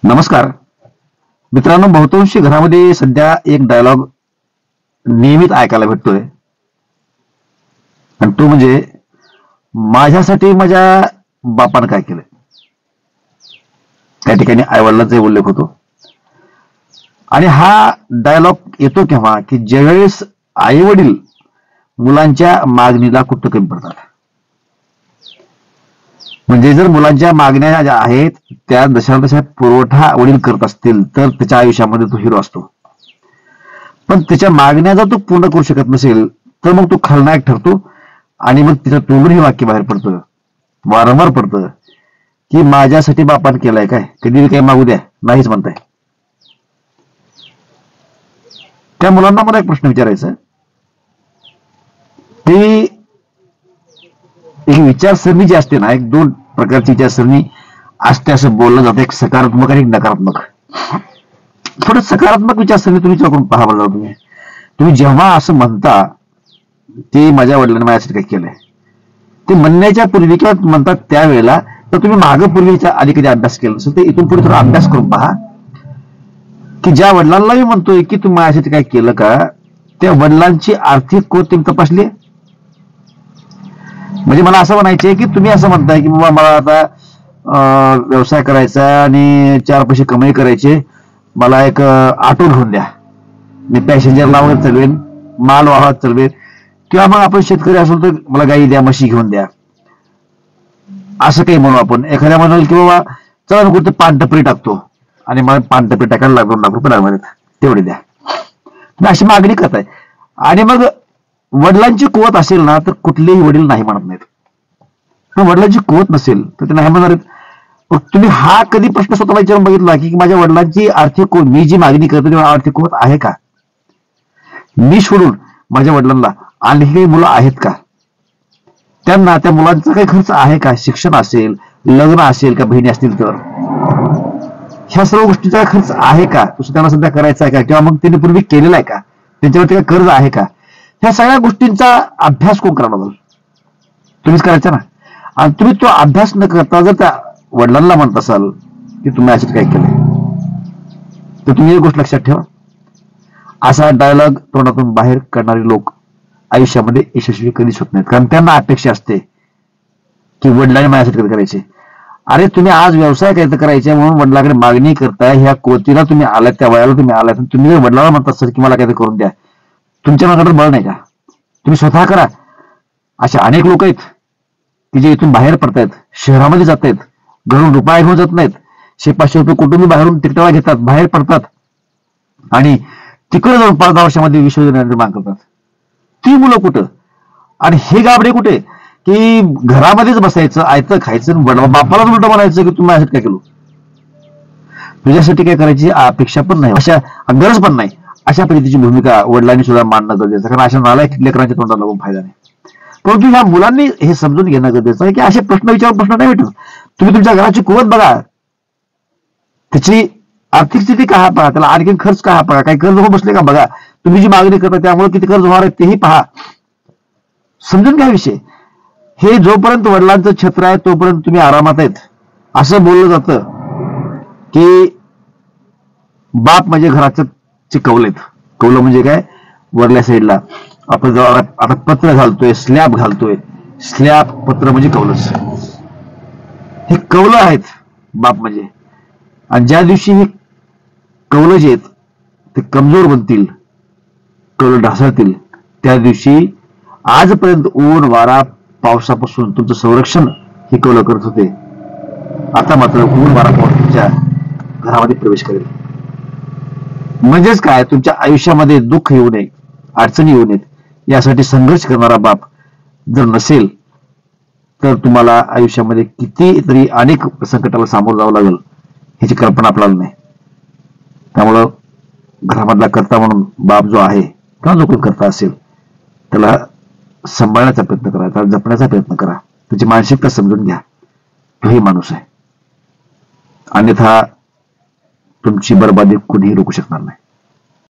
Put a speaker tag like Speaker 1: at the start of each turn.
Speaker 1: नमस्कार मित्रांनो, बहुतांशी घरामध्ये सध्या एक डायलॉग नेहमीच ऐकायला भेटतोय आणि तो म्हणजे माझ्यासाठी माझ्या बापानं काय केलं. त्या ठिकाणी आईवडिलांचा उल्लेख होतो आणि हा डायलॉग येतो केव्हा की ज्यावेळेस आई वडील मुलांच्या मागणीला कुठं कमी पडतात. म्हणजे जर मुलांच्या मागण्या ज्या आहेत त्या दशा पुरवठा वडील करत असतील तर त्याच्या आयुष्यामध्ये तो हिरो असतो. पण त्याच्या मागण्या जर तो पूर्ण करू शकत नसेल तर मग तो खलनायक ठरतो आणि मग तिच्या तोंडून हे वाक्य बाहेर पडतं, वारंवार पडतं की माझ्यासाठी बापान केलाय काय, कधी काय मागू द्या, नाहीच म्हणताय. त्या मुलांना मला एक प्रश्न विचारायचा की एक विचारसरणी जी असते ना, एक दोन प्रकारची विचारसरणी असते असं बोललं जातं, एक सकारात्मक आणि एक नकारात्मक. थोडं सकारात्मक विचारसरणी तुम्ही करून पहा बरं. तुम्ही जेव्हा असं म्हणता की माझ्या वडिलांनी माझ्यासाठी काय केलंय, ते म्हणण्याच्या पूर्वी किंवा म्हणतात त्यावेळेला तर तुम्ही मागं पूर्वीच्या आधी कधी अभ्यास केला नसेल तर इथून पुढे थोडा अभ्यास करून पहा की ज्या वडिलांना मी म्हणतोय की तुम्ही माझ्यासाठी काय केलं का, त्या वडिलांची आर्थिक कोत तपासली. म्हणजे मला असं म्हणायचे की तुम्ही असं म्हणताय की बाबा मला आता व्यवसाय करायचा आणि चार पैसे कमाई करायचे, मला एक ऑटो घेऊन द्या, मी पॅसेंजर लावत चालवेन, माल वाहत चालवेन, किंवा मग आपण शेतकरी असेल तर मला गाई द्या, म्हशी घेऊन द्या, असं काही म्हणू आपण. एखाद्या म्हणाल की बाबा चला मी कुठं पानटपरी टाकतो आणि मला पानटपरी टाकायला ₹2 लाख लागणार, तेवढे द्या, तुम्ही अशी मागणी करताय. आणि मग वडिलांची कुवत असेल ना तर कुठलेही वडील नाही म्हणत नाहीत. पण वडिलांची कुवत नसेल तर ते नाही म्हणणार. तुम्ही हा कधी प्रश्न स्वतःला विचारून बघितला की माझ्या वडिलांची आर्थिक कुवत, मी जी मागणी करतो तेव्हा आर्थिक कुवत आहे का, मी सोडून माझ्या वडिलांना आणखी काही मुलं आहेत का, त्यांना त्या मुलांचा काही खर्च आहे का, शिक्षण असेल, लग्न असेल का, बहिणी असतील तर ह्या सर्व गोष्टीचा खर्च आहे का, तो त्यांना सध्या करायचा आहे का, किंवा मग त्यांनी पूर्वी केलेला आहे का, त्यांच्यावरती काय कर्ज आहे का, ह्या सगळ्या गोष्टींचा अभ्यास कोण करणार, तुम्हीच करायचा ना. आणि तुम्ही तो अभ्यास न करता जर त्या वडिलांना म्हणत असाल की तुम्ही असेच काय केलंय तर तुम्ही एक गोष्ट लक्षात ठेवा, असा डायलॉग तोंडातून बाहेर करणारे लोक आयुष्यामध्ये यशस्वी कधीच होत नाहीत. कारण त्यांना अपेक्षा असते की वडिलांनी माझ्यासाठी करायचे. अरे तुम्ही आज व्यवसाय काहीतरी करायचे म्हणून वडिलांकडे मागणी करताय, ह्या कोतीला तुम्ही आलात, त्या वयाला तुम्ही आलात, तुम्ही जर वडिलांना म्हणता सर की मला काहीतरी करून द्या, तुमच्या मनाकडे बळ नाही का, तुम्ही स्वतः करा. असे अनेक लोक आहेत की जे इथून बाहेर पडतायत, शहरामध्ये जात आहेत, घरून रुपया घेऊन जात नाहीत, 100-500 कुटुंबी बाहेरून तिकटाला घेतात, बाहेर पडतात आणि तिकडे जाऊन 5-10 वर्षामध्ये विश्वविद्यालय निर्माण करतात. ती मुलं कुठं आणि हे गाबडे कुठे की घरामध्येच बसायचं, आयतं खायचं, बापालाच उलटं म्हणायचं की तुम्ही माझ्यासाठी काय केलं, तुझ्यासाठी काय करायची अपेक्षा पण नाही, अशा गरज पण नाही, अशा पद्धतीची भूमिका वडिलांनी सुद्धा मांडणं गरजेचं. कारण अशा नालायक लेकरांच्या तोंडाला लागून फायदा नाही. परंतु ह्या मुलांनी हे समजून घेणं गरजेचं आहे की असे प्रश्न विचारून प्रश्न नाही भेटत. तुम्ही तुमच्या घराची कुवत बघा, त्याची आर्थिक स्थिती का पहा, त्याला आणखी खर्च का पहा, काही कर्ज हो बसले का बघा, तुम्ही जी मागणी करता त्यामुळे किती कर्ज होणार आहे तेही पहा, समजून घ्या विषय. हे जोपर्यंत वडिलांचं छत्र आहे तोपर्यंत तुम्ही आरामात आहेत. असं बोललं जातं की बाप म्हणजे घराचं कौल आहेत. कौलं म्हणजे काय, वरल्या साईडला आपण आता पत्र घालतोय, स्लॅब घालतोय, स्लॅब पत्र म्हणजे कौलच, हे कौलं आहेत बाप म्हणजे. आणि ज्या दिवशी हे कौलं जे आहेत ते कमजोर बनतील, कौलं ढासळतील, त्या दिवशी आजपर्यंत ऊन वारा पावसापासून तुमचं संरक्षण हे कौलं करत होते, आता मात्र ऊन वारा पाऊस तुमच्या घरामध्ये प्रवेश करेल. म्हणजेच काय, तुमच्या आयुष्यामध्ये दुःख येऊ नये, अडचणी येऊ नयेत यासाठी संघर्ष करणारा बाप जर नसेल तर तुम्हाला आयुष्यामध्ये किती तरी अनेक संकटाला सामोरं जावं लागेल ह्याची कल्पना आपल्याला नाही. त्यामुळं घरामधला करता म्हणून बाप जो आहे किंवा जो कोणी करता असेल त्याला सांभाळण्याचा प्रयत्न करा, त्याला जपण्याचा प्रयत्न करा, त्याची मानसिकता समजून घ्या, तोही माणूस आहे. अन्यथा तुमची बरबादी कुणीही रोखू शकणार नाही.